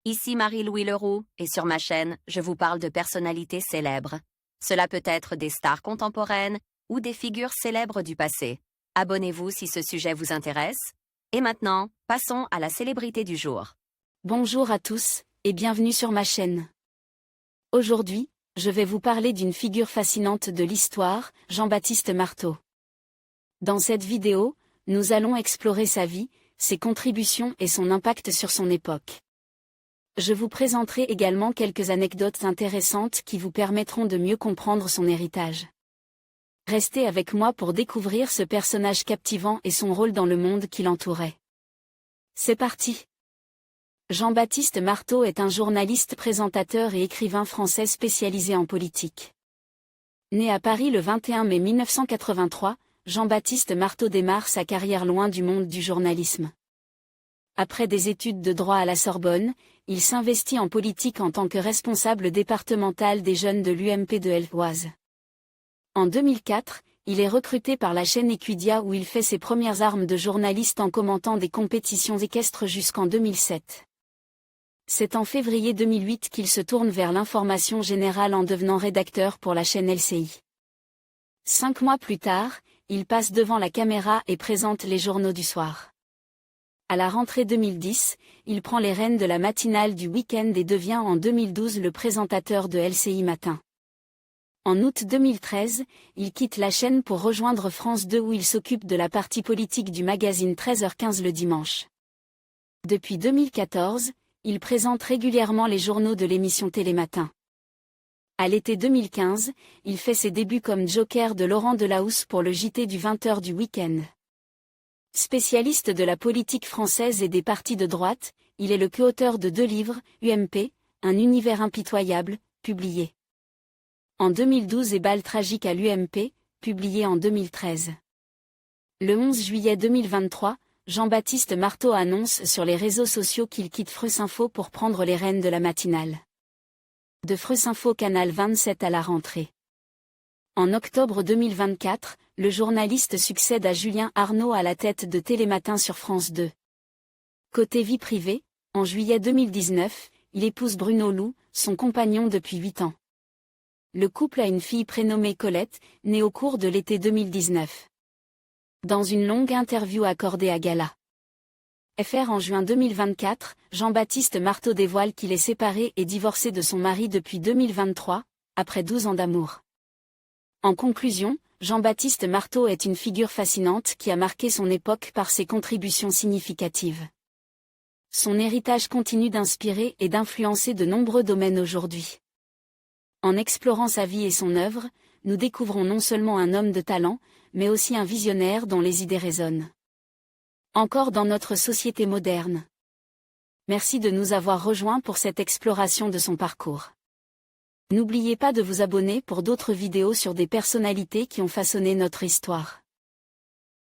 Ici Marie-Louis Leroux, et sur ma chaîne, je vous parle de personnalités célèbres. Cela peut être des stars contemporaines ou des figures célèbres du passé. Abonnez-vous si ce sujet vous intéresse. Et maintenant, passons à la célébrité du jour. Bonjour à tous, et bienvenue sur ma chaîne. Aujourd'hui, je vais vous parler d'une figure fascinante de l'histoire, Jean-Baptiste Marteau. Dans cette vidéo, nous allons explorer sa vie, ses contributions et son impact sur son époque. Je vous présenterai également quelques anecdotes intéressantes qui vous permettront de mieux comprendre son héritage. Restez avec moi pour découvrir ce personnage captivant et son rôle dans le monde qui l'entourait. C'est parti! Jean-Baptiste Marteau est un journaliste, présentateur et écrivain français spécialisé en politique. Né à Paris le 21 mai 1983, Jean-Baptiste Marteau démarre sa carrière loin du monde du journalisme. Après des études de droit à la Sorbonne, il s'investit en politique en tant que responsable départemental des jeunes de l'UMP de L'Oise. En 2004, il est recruté par la chaîne Equidia où il fait ses premières armes de journaliste en commentant des compétitions équestres jusqu'en 2007. C'est en février 2008 qu'il se tourne vers l'information générale en devenant rédacteur pour la chaîne LCI. 5 mois plus tard, il passe devant la caméra et présente les journaux du soir. À la rentrée 2010, il prend les rênes de la matinale du week-end et devient en 2012 le présentateur de LCI Matin. En août 2013, il quitte la chaîne pour rejoindre France 2 où il s'occupe de la partie politique du magazine 13h15 le dimanche. Depuis 2014, il présente régulièrement les journaux de l'émission Télématin. À l'été 2015, il fait ses débuts comme joker de Laurent Delahousse pour le JT du 20h du week-end. Spécialiste de la politique française et des partis de droite, il est le co-auteur de 2 livres, UMP, Un univers impitoyable, publié en 2012 et Bal tragique à l'UMP, publié en 2013. Le 11 juillet 2023, Jean-Baptiste Marteau annonce sur les réseaux sociaux qu'il quitte France Info pour prendre les rênes de la matinale. De France Info Canal 27 à la rentrée. En octobre 2024, le journaliste succède à Julien Arnaud à la tête de Télématin sur France 2. Côté vie privée, en juillet 2019, il épouse Bruno Loup, son compagnon depuis 8 ans. Le couple a une fille prénommée Colette, née au cours de l'été 2019. Dans une longue interview accordée à Gala. FR en juin 2024, Jean-Baptiste Marteau dévoile qu'il est séparé et divorcé de son mari depuis 2023, après 12 ans d'amour. En conclusion, Jean-Baptiste Marteau est une figure fascinante qui a marqué son époque par ses contributions significatives. Son héritage continue d'inspirer et d'influencer de nombreux domaines aujourd'hui. En explorant sa vie et son œuvre, nous découvrons non seulement un homme de talent, mais aussi un visionnaire dont les idées résonnent encore dans notre société moderne. Merci de nous avoir rejoints pour cette exploration de son parcours. N'oubliez pas de vous abonner pour d'autres vidéos sur des personnalités qui ont façonné notre histoire.